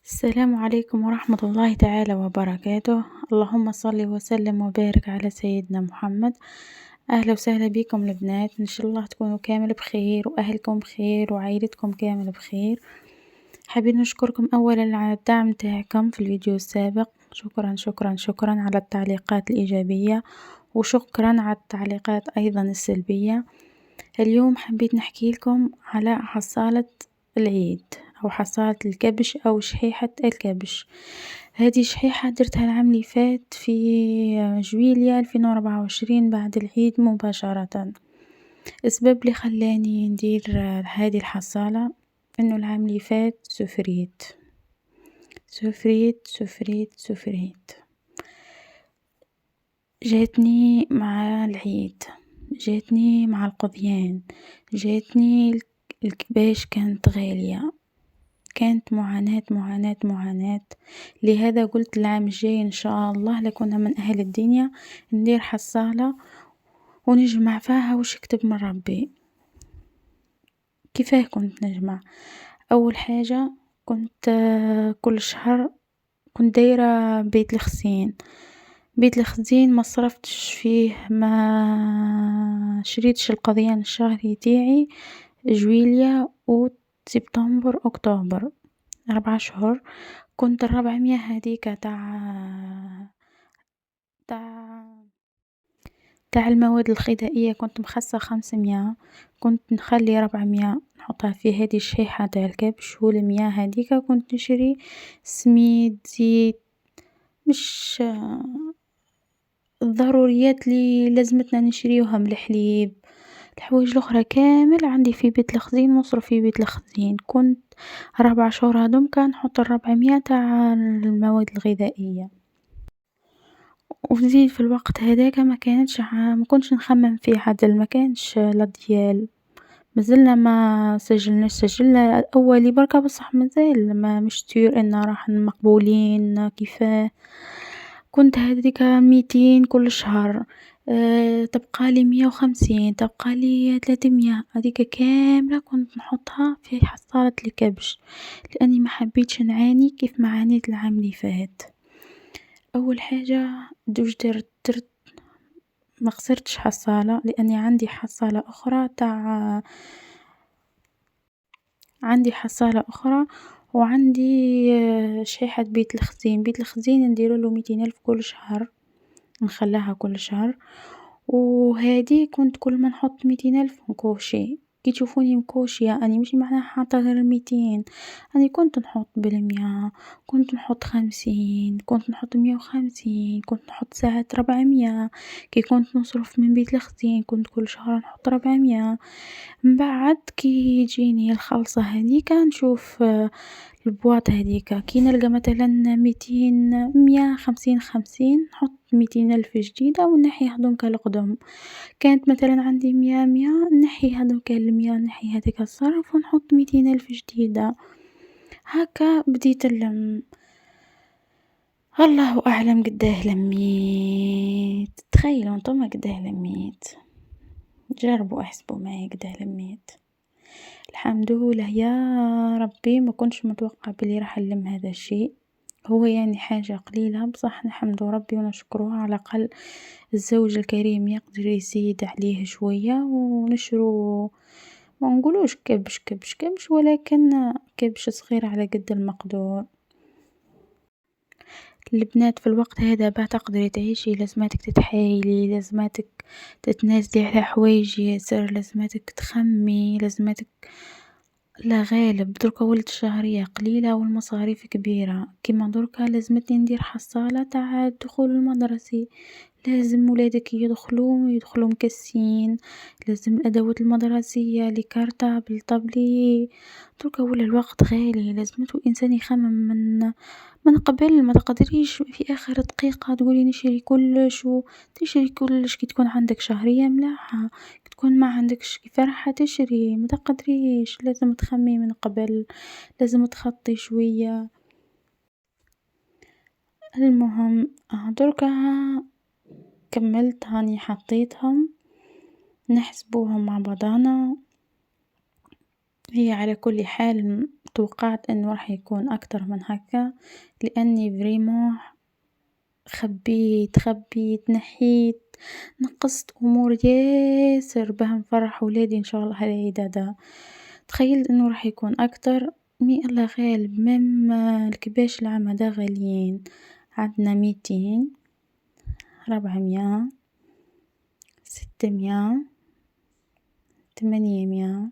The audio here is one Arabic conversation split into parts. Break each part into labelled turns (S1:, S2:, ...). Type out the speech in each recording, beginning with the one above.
S1: السلام عليكم ورحمة الله تعالى وبركاته، اللهم صل وسلم وبارك على سيدنا محمد، أهلا وسهلا بكم البنات، إن شاء الله تكونوا كامل بخير وأهلكم بخير وعائلتكم كامل بخير، حابين نشكركم أولا على الدعم متاعكم في الفيديو السابق، شكرا شكرا شكرا على التعليقات الإيجابية وشكرا على التعليقات أيضا السلبية. اليوم حبيت نحكي لكم على حصالة العيد أو حصالة الكبش أو شحيحة الكبش. هذه شحيحة درتها العام اللي فات في جويلية 2024 بعد العيد مباشرة. السبب اللي خلاني ندير هذه الحصالة إنه العام اللي فات سفريت جاتني مع العيد، جاتني مع القضيان، جاتني الكباش كانت غالية، كانت معاناة، لهذا قلت العام الجاي إن شاء الله لكنا من أهل الدنيا ندير حصالة ونجمع فيها وش يكتب من ربي. كيفاه كنت نجمع؟ أول حاجة كنت كل شهر كنت دايرة بيت الخزين ما صرفتش فيه، ما شريتش القضيان الشهري تاعي جويلية أوت سبتمبر أكتوبر 4 شهور. كنت 400 هذيك تاع المواد الغذائية كنت مخصصة 500، كنت نخلي 400 نحطها في هذه الشحيحة تاع الكبش، والمياه هذيك كنت نشري سميد زيت مش الضروريات اللي لازمتنا نشريوها من الحليب، الحوايج الأخرى كامل عندي في بيت الخزين نصرف في بيت الخزين. كنت 4 شهور هاذوما نحط 400 تاع المواد الغذائية، ونزيد في الوقت هذاك ما كنتش نخمم في عدل، ما كانش لا ديال مازلنا ما سجلنا أولي بركة بصح مازال ما مش سيغ إن راح مقبولين كيفاه. كنت هاذيك 200 كل شهر، تبقالي 150 تبقالي 300 هاذيك كاملة كنت نحطها في حصالة الكبش، لأني ما حبيتش نعاني كيف ما عانيت العام اللي فات. أول حاجة دوش درت ما خسرتش حصالة لأني عندي حصالة أخرى وعندي شحيحة بيت الخزين نديرله 200 ألف كل شهر، نخليها كل شهر، وهذه كنت كل ما نحط 200 ألف نكوشي. كي تشوفوني مكوشية أني مش معناها حاطة غير 200، أني كنت نحط بالمية، كنت نحط 50، كنت نحط 150، كنت نحط ساعات 400. كي كنت نصرف من بيت الخزين كنت كل شهر نحط 400. من بعد كي يجيني الخلصة هذيك نشوف البواط هذيك كي نلقى مثلا 200 150 50 نحط 200 ألف جديدة ونحي هاذوك القدم. كانت مثلا عندي 100 نحي هاذوك المية نحي هذيك الصرف ونحط 200 ألف جديدة. هكا بديت نلم، الله أعلم قداه لميت. تخيلوا نتوما قداه لميت، جربوا احسبوا معايا قداه لميت. الحمد لله يا ربي ما كنتش متوقع بلي راح نلم هذا الشيء، هو يعني حاجة قليلة بصح نحمد ربي ونشكروه على الأقل الزوج الكريم يقدر يزيد عليه شوية ونشرو ما نقولوش كبش ولكن كبش صغير على قد المقدور. البنات في الوقت هذا باه تقدري تعيشي لازماتك تتحايلي، لازماتك تتنازلي على حوايج ياسر، لازماتك تخمي، لازماتك لا غالب. دركا ولت الشهرية قليلة والمصاريف كبيرة، كيما دركا لازمتني ندير حصالة تاع الدخول المدرسي، لازم ولادك يدخلوا مكسين، لازم الأدوات المدرسية الكارطابل طابلي. دركا ولا الوقت غالي لازمته الإنسان يخمم من قبل، ما تقدريش في آخر دقيقة تقولي نشري كلش تشري كلش. كي تكون عندك شهرية ملاحة، كي تكون ما عندكش كيف راح تشري ما تقدريش، لازم تخمي من قبل، لازم تخطي شوية. المهم دركا كملت هاني حطيتهم نحسبوهم مع بعضانا. هي على كل حال توقعت إنه راح يكون أكتر من هكا، لأني فريمون خبيت نحيت نقصت أمور ياسر باه نفرح ولادي إن شاء الله هالعيد هذا، تخيلت إنه راح يكون أكتر، مي الله غالب ميم الكباش العام هذا غاليين، عندنا 200 400 600 800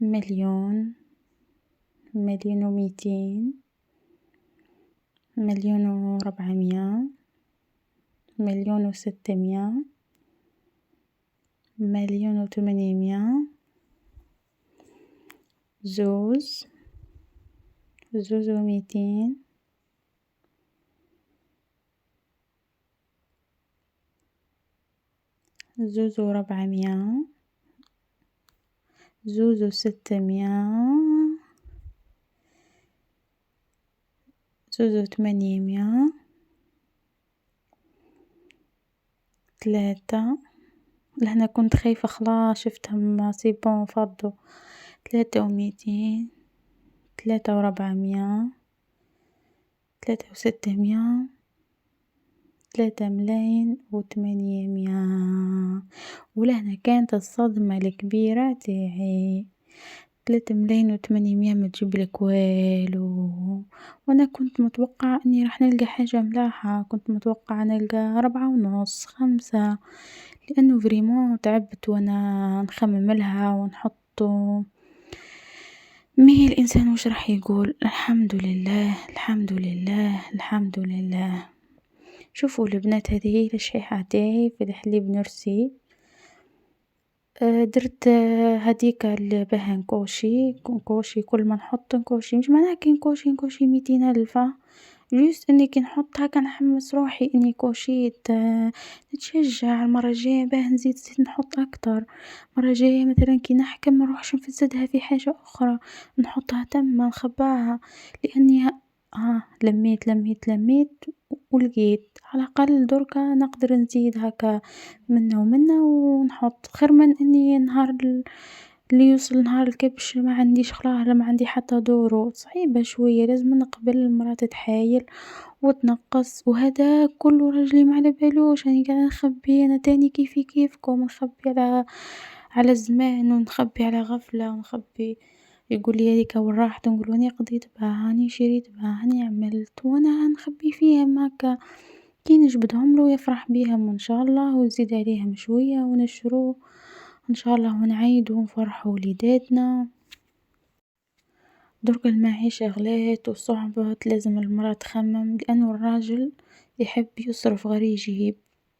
S1: 1,000,000 1,200,000 1,400,000 1,600,000 1,800,000 زوز و200 زوز و400 زوز و600 زوز و800 3 لهنا كنت خايفة خلاص شفتهم سي بون فضوا 3,200 3,400 3,600 3,800,000 ولهنا كانت الصدمة الكبيرة تاعي 3,800,000 ما تجيبلك والو، وأنا كنت متوقعة إني راح نلقى حاجة ملاحة، كنت متوقعة نلقى 4,5 5 لأنه فريمون تعبت وأنا نخمم لها ونحطه، مي الإنسان وش راح يقول الحمد لله الحمد لله الحمد لله. شوفوا البنات هذه هي الشحيحة تاعي في الحليب نرسي، درت هديك اللي باه نكوشي كل ما نحط نكوشي مش معناها كي نكوشي 200,000 جوست إني كي نحط هاكا نحمس روحي إني كوشيت نتشجع المرة الجاية باه نزيد نحط أكتر، المرة الجاية مثلا كي نحكم ما نروحش نفسدها في حاجة أخرى نحطها تما نخباها، لأني لميت ولقيت على الأقل دركا نقدر نزيد هاكا منا ومنا ونحط خير من إني نهار اللي يوصل نهار الكبش ما عنديش خلاص ما عندي حتى دورو، صعيبة شوية لازم نقبل المرا تتحايل وتنقص وهذا كله راجلي ما على بالوش راني قاعدة نخبي أنا تاني كيفي كيفكم نخبي على الزمان ونخبي على غفلة ونخبي، يقول لي هاذيكا وين راحت نقول راني قضيت بها راني شريت بها راني عملت وأنا نخبي فيهم هاكا، كي نجبدهم له يفرح بيهم وإن شاء الله ويزيد عليهم شوية ونشرو إن شاء الله ونعيدو ونفرحو وليداتنا. درك المعيشة غلات وصعبت لازم المرا تخمم لأنه الراجل يحب يصرف غير يجيب،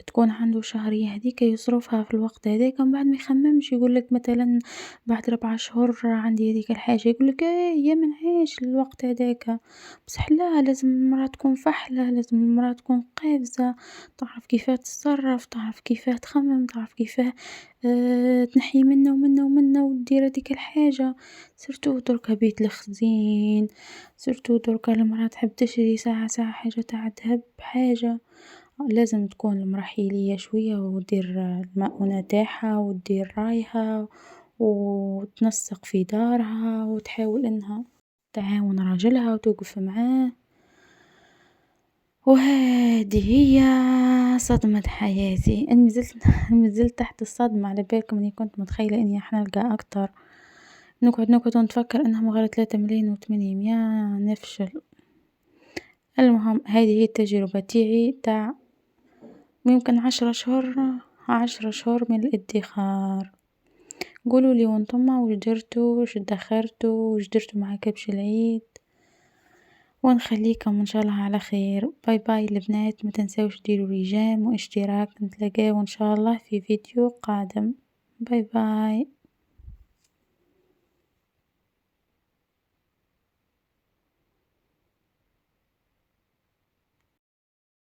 S1: تكون عنده شهرية هاذيكا يصرفها في الوقت هذاك ومن بعد ما يخممش يقولك مثلا بعد 4 شهور عندي هاذيك الحاجة يقولك يا منعيش الوقت هذاك، بصح لا لازم المرا تكون فحلة لازم المرا تكون قافزة تعرف كيفاه تتصرف تعرف كيفاه تخمم تعرف كيفاه تنحي منا ومنا ومنا ودير هاذيك الحاجة، سيرتو دركا بيت الخزين سيرتو دركا المرا تحب تشري ساعة حاجة تاع ذهب حاجة، لازم تكون المرا حيلية شوية ودير المؤونة تاعها ودير رايها وتنسق في دارها وتحاول إنها تعاون راجلها وتوقف معاه، وهذه هي صدمة حياتي إني مازلت تحت الصدمة على بالكم إني كنت متخيلة إني راح نلقى أكتر، نقعد ونتفكر إنهم غير 3,800,000 نفشل، المهم هذه هي التجربة تاعي تاع يمكن 10 شهور من الادخار، قولولي وانتما واش درتو واش ادخرتو واش درتو مع كبش العيد، ونخليكم إن شاء الله على خير، باي باي البنات ما تنساوش ديروا لي جيم واشتراك، نتلاقاو إن شاء الله في فيديو قادم، باي باي.